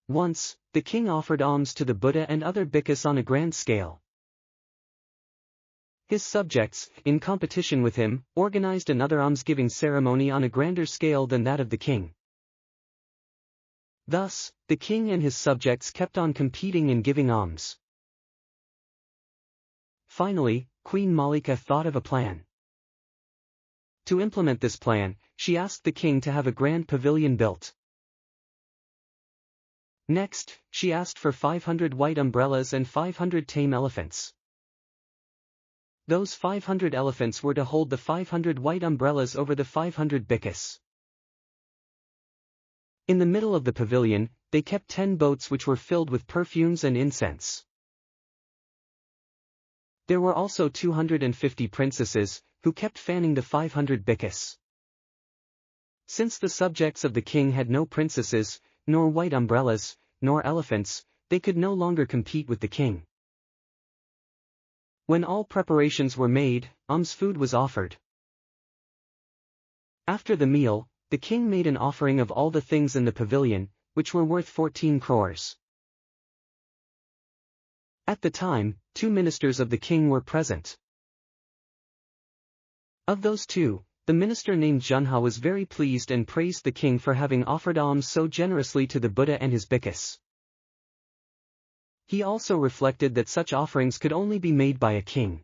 Once, the king offered alms to the Buddha and other bhikkhus on a grand scale. His subjects, in competition with him, organized another almsgiving ceremony on a grander scale than that of the king. Thus, the king and his subjects kept on competing in giving alms. Finally, Queen Malika thought of a plan. To implement this plan, she asked the king to have a grand pavilion built. Next, she asked for 500 white umbrellas and 500 tame elephants. Those 500 elephants were to hold the 500 white umbrellas over the 500 bhikkhus. In the middle of the pavilion, they kept 10 boats which were filled with perfumes and incense. There were also 250 princesses, who kept fanning the 500 bhikkhus. Since the subjects of the king had no princesses, nor white umbrellas, nor elephants, they could no longer compete with the king. When all preparations were made, alms food was offered. After the meal, the king made an offering of all the things in the pavilion, which were worth 14 crores. At the time, 2 ministers of the king were present. Of those 2, the minister named Junha was very pleased and praised the king for having offered alms so generously to the Buddha and his bhikkhus. He also reflected that such offerings could only be made by a king.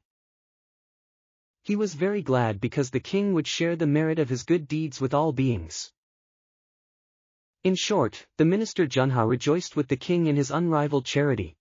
He was very glad because the king would share the merit of his good deeds with all beings. In short, the minister Junha rejoiced with the king in his unrivaled charity.